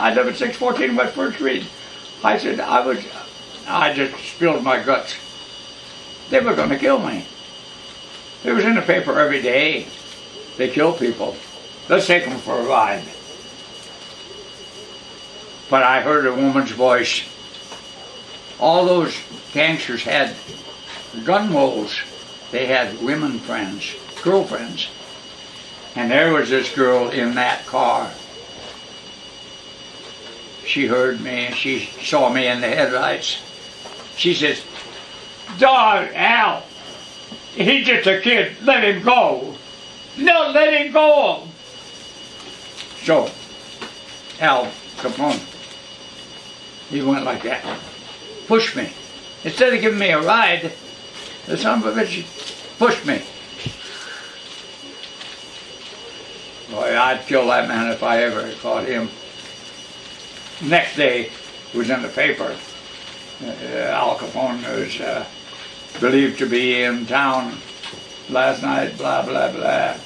I live at 614 West 1st Street. I said, I just spilled my guts. They were going to kill me. It was in the paper every day. They kill people. Let's take them for a ride. But I heard a woman's voice. All those gangsters had gun rolls. They had women friends, girlfriends. And there was this girl in that car. She heard me, and she saw me in the headlights. She says, "Dog, Al, he's just a kid, let him go. No, let him go." So, Al Capone, he went like that, pushed me. Instead of giving me a ride, the son of a bitch pushed me. Boy, I'd kill that man if I ever caught him. Next day, it was in the paper. Al Capone was believed to be in town last night, blah, blah, blah.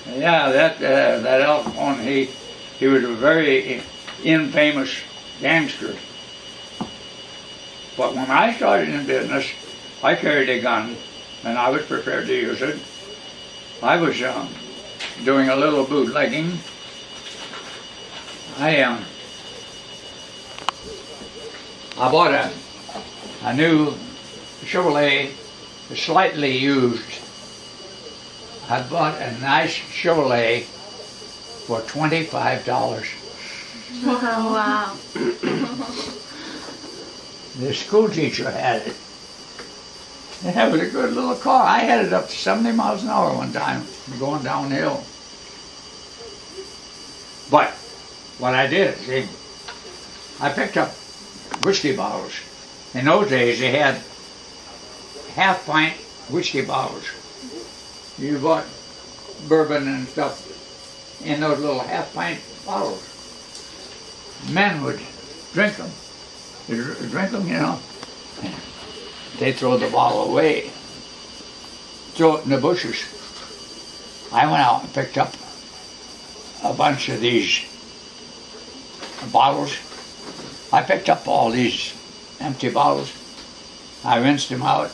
Yeah, that Al Capone, he was a very infamous gangster. But when I started in business, I carried a gun, and I was prepared to use it. I was doing a little bootlegging. I bought a new Chevrolet, slightly used. I bought a nice Chevrolet for $25. Wow. The school teacher had it. And that was a good little car. I had it up to 70 miles an hour one time, going downhill. But what I did, see, I picked up whiskey bottles. In those days, they had half-pint whiskey bottles. You bought bourbon and stuff in those little half-pint bottles. Men would drink them. They'd drink them, you know. They'd throw the bottle away. Throw it in the bushes. I went out and picked up a bunch of these bottles. I picked up all these empty bottles. I rinsed them out.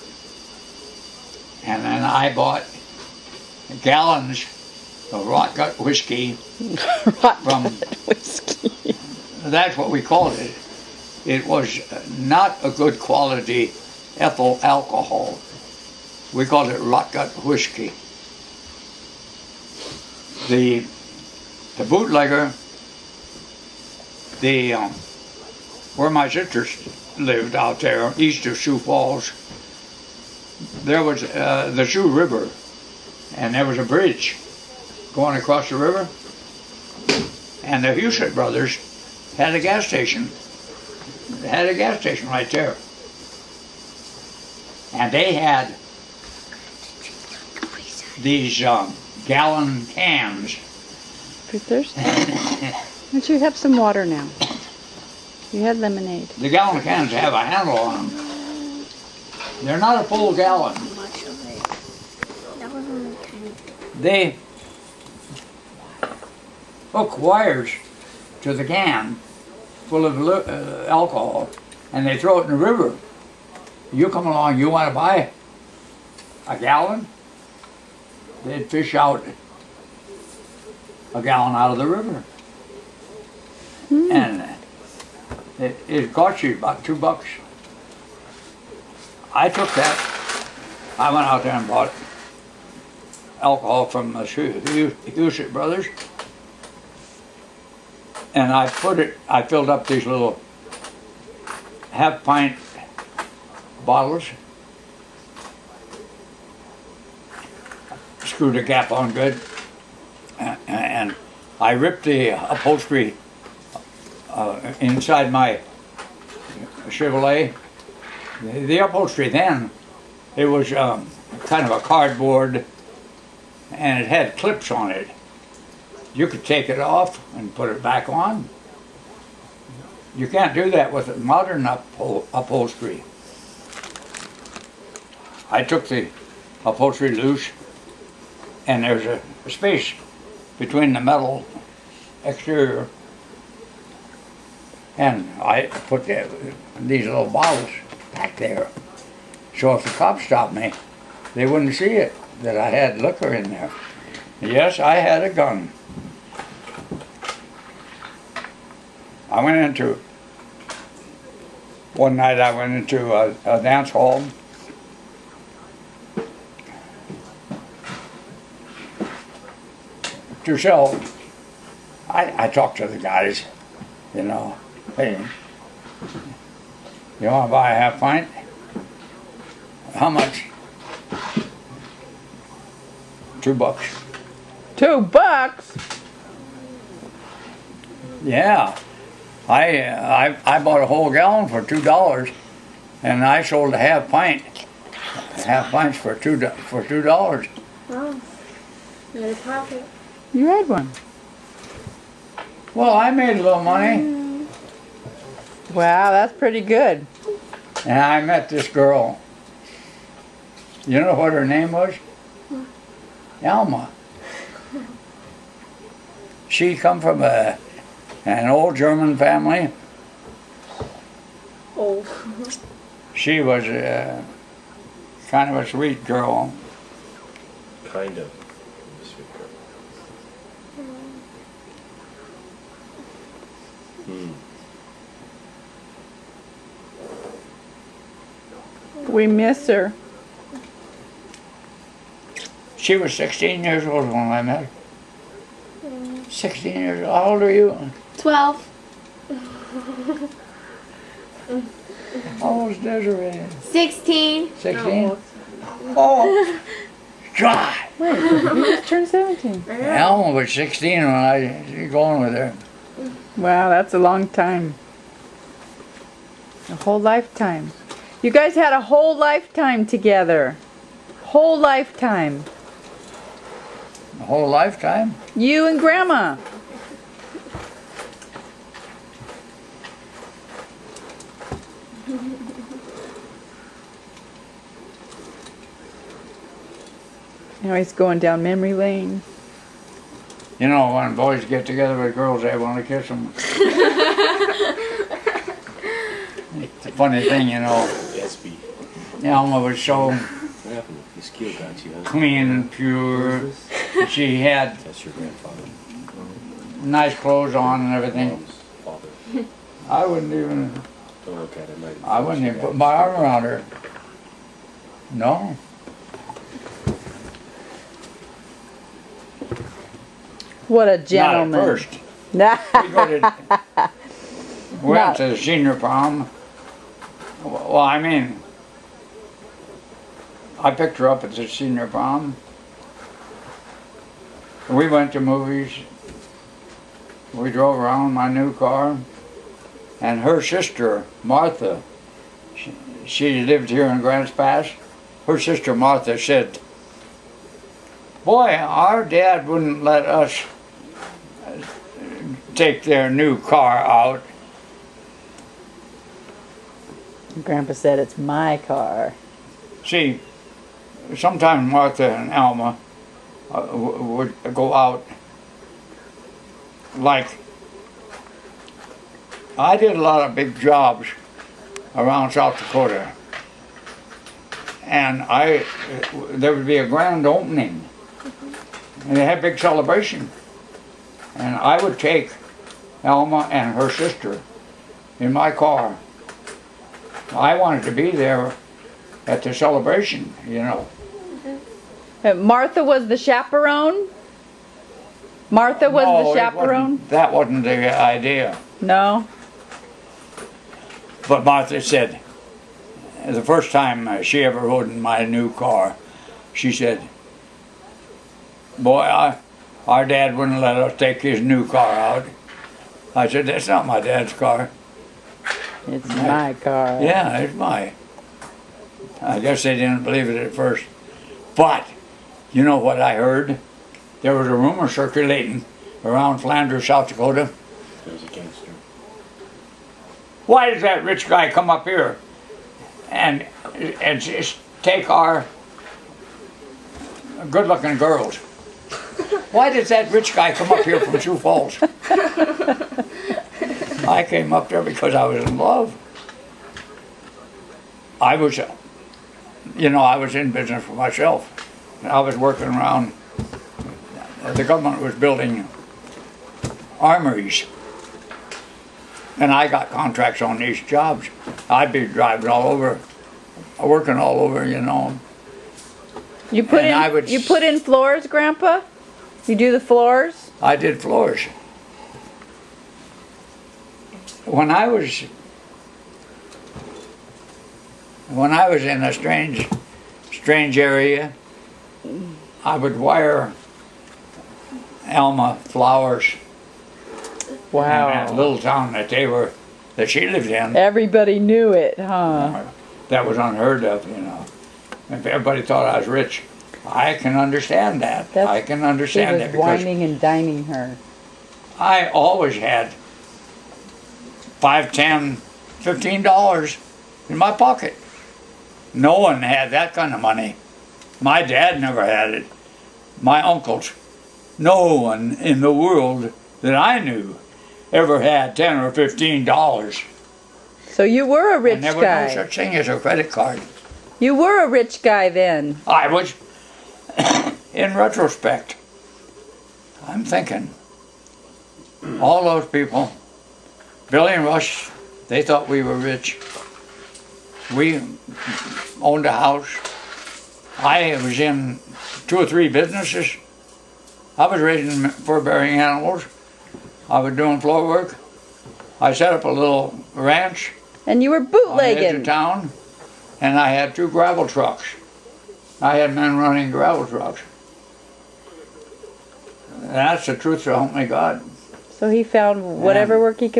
And then I bought gallons of rot gut whiskey. From whiskey. That's what we called it. It was not a good quality ethyl alcohol. We called it rot gut whiskey. The bootlegger, where my sisters lived out there, east of Sioux Falls, there was the Sioux River, and there was a bridge going across the river, and the Husett brothers had a gas station. They had a gas station right there. And they had these gallon cans. You're thirsty? Why don't you have some water now? You had lemonade. The gallon cans have a handle on them. They're not a full gallon. They hook wires to the can full of alcohol, and they throw it in the river. You come along, you want to buy a gallon? They'd fish out a gallon out of the river. And it cost you about $2. I took that. I went out there and bought alcohol from the Husett brothers, and I filled up these little half-pint bottles, screwed the cap on good, and I ripped the upholstery inside my Chevrolet. The upholstery then, it was kind of a cardboard, and it had clips on it. You could take it off and put it back on. You can't do that with modern upholstery. I took the upholstery loose, and there's a space between the metal exterior And I put these little bottles back there. So if the cops stopped me, they wouldn't see it, that I had liquor in there. Yes, I had a gun. One night I went into a dance hall. To sell. I talked to the guys, you know. Hey, you want to buy a half pint? How much? $2. $2? Yeah. I bought a whole gallon for $2, and I sold a half pint. Half pints for $2. Wow. Very profit. You had one. Well, I made a little money. Wow, that's pretty good. And I met this girl. You know what her name was? Alma. She come from an old German family. Oh. She was kind of a sweet girl. Kind of. Sweet girl. We miss her. She was 16 years old when I met her. 16 years old. How old are you? 12. How old is Desiree? 16. 16? Oh, God. Wait, you just turned 17. Alma was 16 when I was going with her. Wow, that's a long time. A whole lifetime. You guys had a whole lifetime together. Whole lifetime. A whole lifetime? You and Grandma. Now he's going down memory lane. You know, when boys get together with girls, they want to kiss them. It's a funny thing, you know. SB. Alma was so What happened? His keel got you, huh? clean and pure. She had That's your grandfather. nice clothes on and everything. Mom's father. I wouldn't even put my arm around her. No. What a Not gentleman. at first. We went to the senior prom. Well, I mean, I picked her up at the senior prom. We went to movies. We drove around in my new car. And her sister, Martha, she lived here in Grants Pass. Her sister, Martha, said, "Boy, our dad wouldn't let us take their new car out." Grandpa said, "It's my car." See, sometimes Martha and Alma would go out. Like, I did a lot of big jobs around South Dakota, and there would be a grand opening, and they had a big celebration, and I would take Alma and her sister in my car. I wanted to be there at the celebration, you know. Martha was the chaperone? Martha was the chaperone? That wasn't the idea. No? But Martha said, the first time she ever rode in my new car, she said, "Boy, our dad wouldn't let us take his new car out." I said, "That's not my dad's car." It's my car. Yeah, it's mine. I guess they didn't believe it at first. But, you know what I heard? There was a rumor circulating around Flanders, South Dakota. He was a gangster. Why does that rich guy come up here and just take our good-looking girls? Why does that rich guy come up here from Sioux Falls? I came up there because I was in love. I was, I was in business for myself. I was working around, the government was building armories. And I got contracts on these jobs. I'd be driving all over, working all over, You put And in you put in floors, Grandpa? You do the floors? I did floors. When I was in a strange area, I would wire Alma flowers. Wow. In that little town that she lived in. Everybody knew it, huh? That was unheard of, If everybody thought I was rich, I can understand that. I can understand that because whining and dining her. I always had $5, $10, $15 in my pocket. No one had that kind of money. My dad never had it. My uncles. No one in the world that I knew ever had $10 or $15. So you were a rich And there was guy. no such thing as a credit card. You were a rich guy then. I was, in retrospect, I'm thinking, all those people, Billy and Rush, they thought we were rich. We owned a house. I was in 2 or 3 businesses. I was raising fur-bearing animals. I was doing floor work. I set up a little ranch And you were on the edge of bootlegging. town, and I had 2 gravel trucks. I had men running gravel trucks. And that's the truth, so help me God. So he found whatever work he could